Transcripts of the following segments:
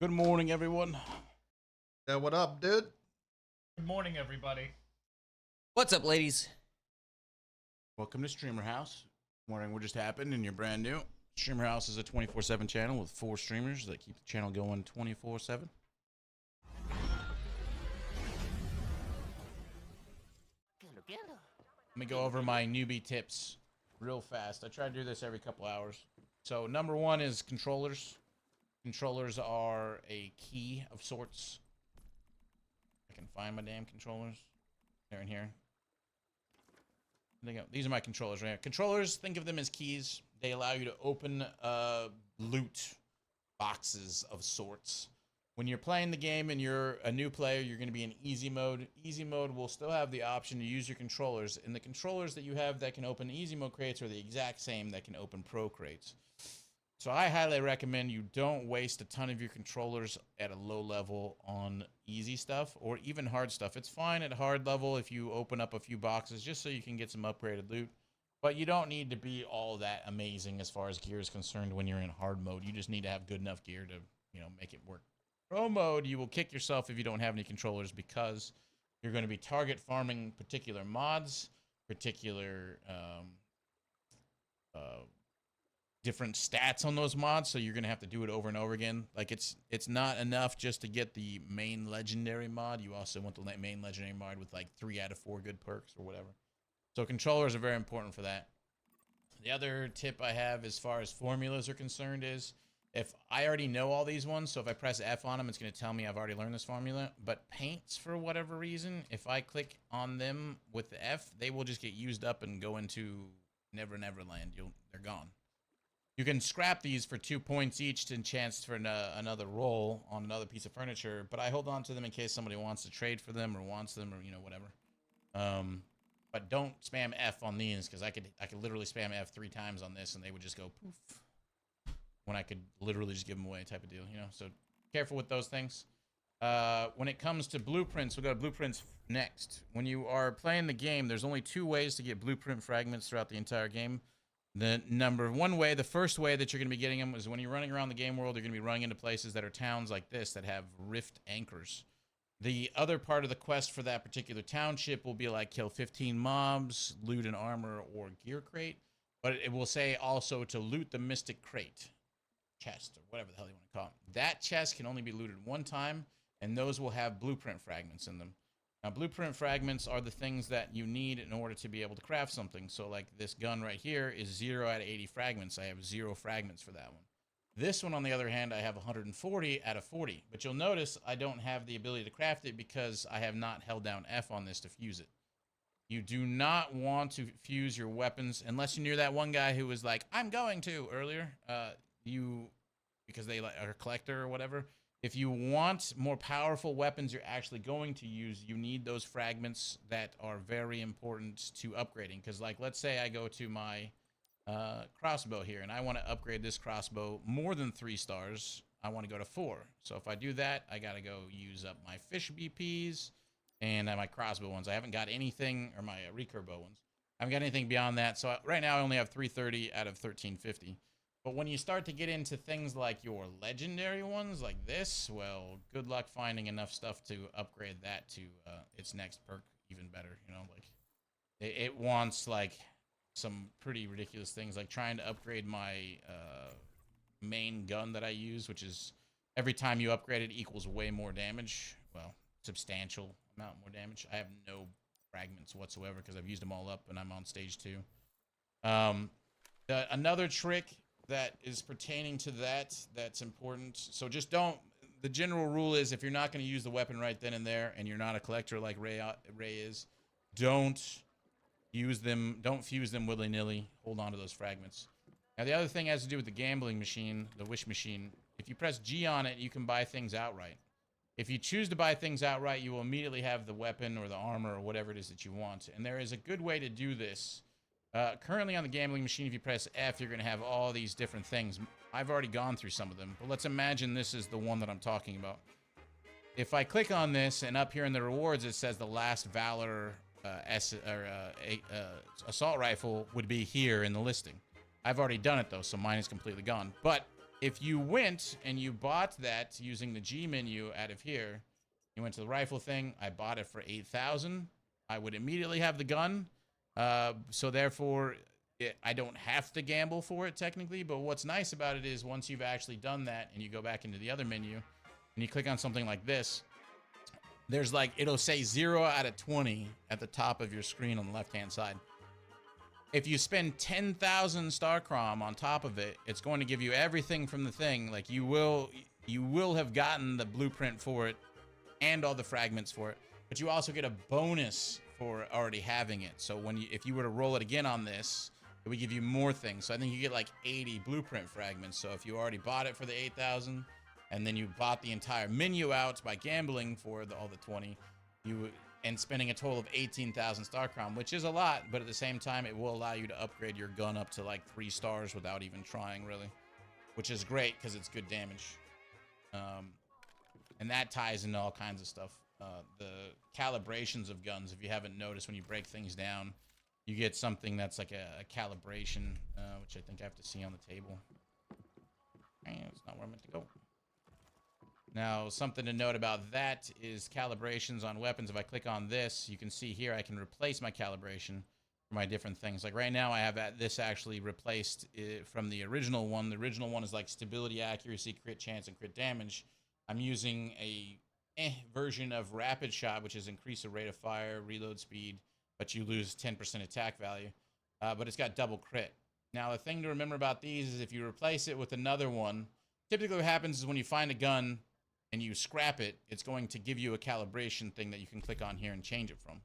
Good morning, everyone. Yeah, what up, dude? Good morning, everybody. What's up, ladies? Welcome to Streamer House. Morning, what just happened, and you're brand new. Streamer House is a 24/7 channel with 4 streamers that keep the channel going 24/7. Let me go over my newbie tips real fast. I try to do this every couple hours. So number 1 is controllers. Controllers are a key of sorts. I can find my damn controllers. They're in here. These are my controllers right here. Controllers, think of them as keys. They allow you to open loot boxes of sorts. When you're playing the game and you're a new player, you're going to be in easy mode. Easy mode will still have the option to use your controllers. And the controllers that you have that can open easy mode crates are the exact same that can open pro crates. So I highly recommend you don't waste a ton of your controllers at a low level on easy stuff or even hard stuff. It's fine at hard level if you open up a few boxes just so you can get some upgraded loot. But you don't need to be all that amazing as far as gear is concerned when you're in hard mode. You just need to have good enough gear to, make it work. Pro mode, you will kick yourself if you don't have any controllers because you're going to be target farming particular mods, particular different stats on those mods, so you're gonna have to do it over and over again. Like it's not enough just to get the main legendary mod. You also want the main legendary mod with like 3 out of 4 good perks or whatever. So controllers are very important for that. The other tip I have as far as formulas are concerned is if I already know all these ones, so if I press F on them, it's gonna tell me I've already learned this formula. But paints, for whatever reason, if I click on them with the F, they will just get used up and go into Never Neverland. They're gone. You can scrap these for 2 points each to chance for another roll on another piece of furniture, but I hold on to them in case somebody wants to trade for them or wants them or whatever. But don't spam F on these because I could literally spam F 3 times on this and they would just go poof when I could literally just give them away type of deal, So careful with those things. When it comes to blueprints, we'll go to blueprints next. When you are playing the game, there's only 2 ways to get blueprint fragments throughout the entire game. The first way that you're going to be getting them is when you're running around the game world, you're going to be running into places that are towns like this that have rift anchors. The other part of the quest for that particular township will be like kill 15 mobs, loot an armor or gear crate, but it will say also to loot the mystic crate, chest, or whatever the hell you want to call it. That chest can only be looted 1 time, and those will have blueprint fragments in them. Now, blueprint fragments are the things that you need in order to be able to craft something. So, like this gun right here is 0 out of 80 fragments. I have 0 fragments for that one. This one, on the other hand, I have 140 out of 40. But you'll notice I don't have the ability to craft it because I have not held down F on this to fuse it. You do not want to fuse your weapons unless you're near that one guy who was like, I'm going to, earlier. Because they are a collector or whatever. If you want more powerful weapons you're actually going to use, you need those fragments that are very important to upgrading. Because, like, let's say I go to my crossbow here, and I want to upgrade this crossbow more than 3 stars. I want to go to 4. So if I do that, I got to go use up my fish BPs and my crossbow ones. I haven't got anything, or my recurve bow ones. I haven't got anything beyond that. So right now I only have 330 out of 1350. But when you start to get into things like your legendary ones like this, well, good luck finding enough stuff to upgrade that to its next perk even better. Like it wants like some pretty ridiculous things, like trying to upgrade my main gun that I use, which is every time you upgrade it equals way more damage. Well, substantial amount more damage. I have no fragments whatsoever because I've used them all up and I'm on stage 2. Another trick that is pertaining to that's important. So just don't, the general rule is if you're not going to use the weapon right then and there and you're not a collector like Ray is, don't use them, don't fuse them willy-nilly. Hold on to those fragments. Now the other thing has to do with the gambling machine, the wish machine. If you press G on it, you can buy things outright. If you choose to buy things outright, you will immediately have the weapon or the armor or whatever it is that you want. And there is a good way to do this. Currently on the gambling machine, if you press F, you're going to have all these different things. I've already gone through some of them, but let's imagine this is the one that I'm talking about. If I click on this, and up here in the rewards, it says the last Valor assault rifle would be here in the listing. I've already done it, though, so mine is completely gone. But if you went and you bought that using the G menu out of here, you went to the rifle thing, I bought it for 8,000, I would immediately have the gun. So therefore, I don't have to gamble for it technically. But what's nice about it is once you've actually done that and you go back into the other menu and you click on something like this, there's like, it'll say 0 out of 20 at the top of your screen on the left-hand side. If you spend 10,000 StarCrom on top of it, it's going to give you everything from the thing. Like you will have gotten the blueprint for it and all the fragments for it, but you also get a bonus for already having it. So if you were to roll it again on this, it would give you more things. So I think you get like 80 blueprint fragments. So if you already bought it for the 8,000 and then you bought the entire menu out by gambling for all the 20, and spending a total of 18,000 StarCrom, which is a lot, but at the same time, it will allow you to upgrade your gun up to like 3 stars without even trying, really, which is great because it's good damage. And that ties into all kinds of stuff. The calibrations of guns, if you haven't noticed, when you break things down, you get something that's like a calibration, which I think I have to see on the table. It's not where I meant to go. Now, something to note about that is calibrations on weapons. If I click on this, you can see here I can replace my calibration for my different things. Like right now, I have this actually replaced from the original one. The original one is like stability, accuracy, crit chance, and crit damage. I'm using a version of rapid shot, which is increase the rate of fire, reload speed, but you lose 10% attack value. But it's got double crit. Now, the thing to remember about these is if you replace it with another one, typically what happens is when you find a gun and you scrap it, it's going to give you a calibration thing that you can click on here and change it from.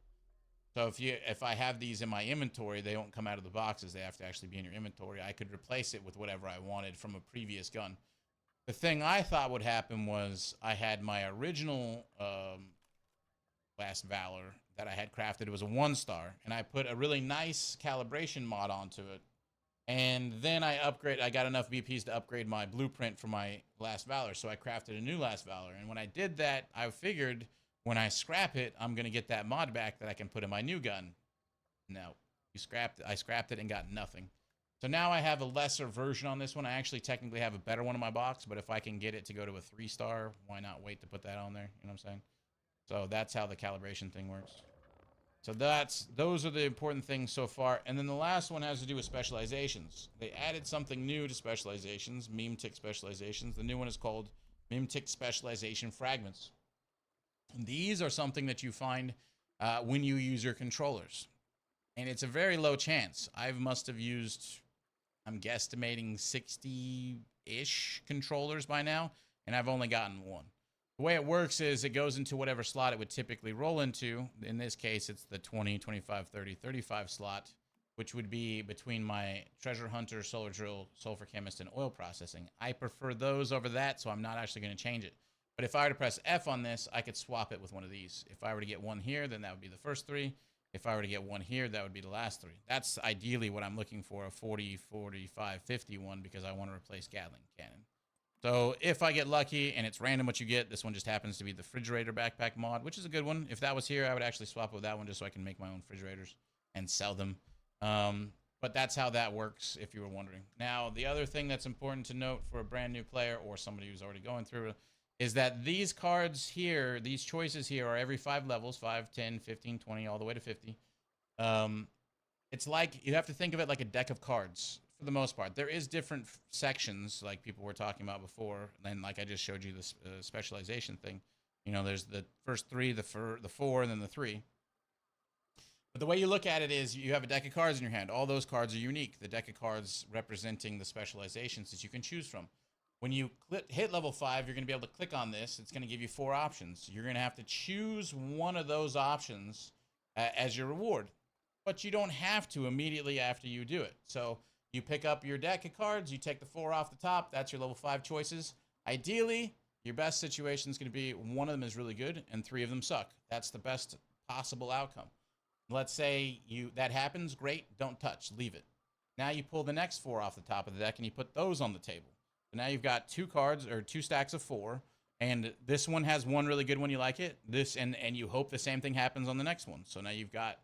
So if I have these in my inventory, they don't come out of the boxes. They have to actually be in your inventory. I could replace it with whatever I wanted from a previous gun. The thing I thought would happen was I had my original Last Valor that I had crafted. It was a 1-star, and I put a really nice calibration mod onto it. And then I got enough BPs to upgrade my blueprint for my Last Valor, so I crafted a new Last Valor. And when I did that, I figured when I scrap it, I'm going to get that mod back that I can put in my new gun. No, I scrapped it and got nothing. So now I have a lesser version on this one. I actually technically have a better one in my box, but if I can get it to go to a 3-star, why not wait to put that on there? You know what I'm saying? So that's how the calibration thing works. So those are the important things so far. And then the last one has to do with specializations. They added something new to specializations, meme tick specializations. The new one is called meme tick specialization fragments. And these are something that you find when you use your controllers. And it's a very low chance. I must have used, I'm guesstimating 60-ish controllers by now, and I've only gotten one. The way it works is it goes into whatever slot it would typically roll into. In this case, it's the 20, 25, 30, 35 slot, which would be between my Treasure Hunter, Solar Drill, Sulfur Chemist, and Oil Processing. I prefer those over that, so I'm not actually going to change it. But if I were to press F on this, I could swap it with one of these. If I were to get one here, then that would be the first 3. If I were to get one here, that would be the last 3. That's ideally what I'm looking for, a 40, 45, 50 one, because I want to replace Gatling Cannon. So if I get lucky and it's random what you get, this one just happens to be the refrigerator backpack mod, which is a good one. If that was here, I would actually swap it with that one just so I can make my own refrigerators and sell them. But that's how that works, if you were wondering. Now, the other thing that's important to note for a brand new player or somebody who's already going through it is that these cards here, these choices here are every 5 levels, 5, 10, 15, 20, all the way to 50. It's like, you have to think of it like a deck of cards. For the most part, there is different sections like people were talking about before, and like I just showed you this specialization thing. You know, there's the first 3, the 4, and then the 3. But the way you look at it is you have a deck of cards in your hand. All those cards are unique. The deck of cards representing the specializations that you can choose from. When you hit level 5, you're going to be able to click on this. It's going to give you 4 options. You're going to have to choose one of those options as your reward. But you don't have to immediately after you do it. So you pick up your deck of cards, you take the 4 off the top, that's your level 5 choices. Ideally, your best situation is going to be one of them is really good and 3 of them suck. That's the best possible outcome. Let's say that happens, great, don't touch, leave it. Now you pull the next 4 off the top of the deck and you put those on the table. So now you've got 2 cards or 2 stacks of 4, and this one has one really good one, you like it. This and you hope the same thing happens on the next one. So now you've got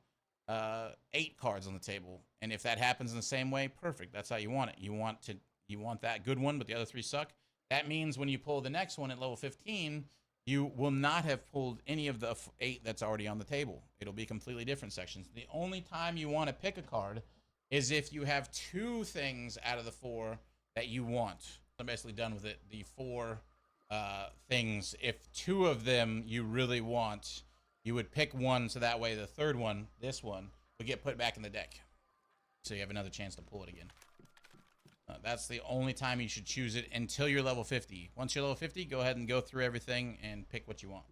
8 cards on the table, and if that happens in the same way, perfect. That's how you want it. You want to you want that good one, but the other 3 suck. That means when you pull the next one at level 15, you will not have pulled any of the 8 that's already on the table. It'll be completely different sections. The only time you want to pick a card is if you have 2 things out of the 4 that you want. I'm basically done with it. The 4 things, if 2 of them you really want, you would pick one so that way the third one, this one, would get put back in the deck. So you have another chance to pull it again. That's the only time you should choose it until you're level 50. Once you're level 50, go ahead and go through everything and pick what you want.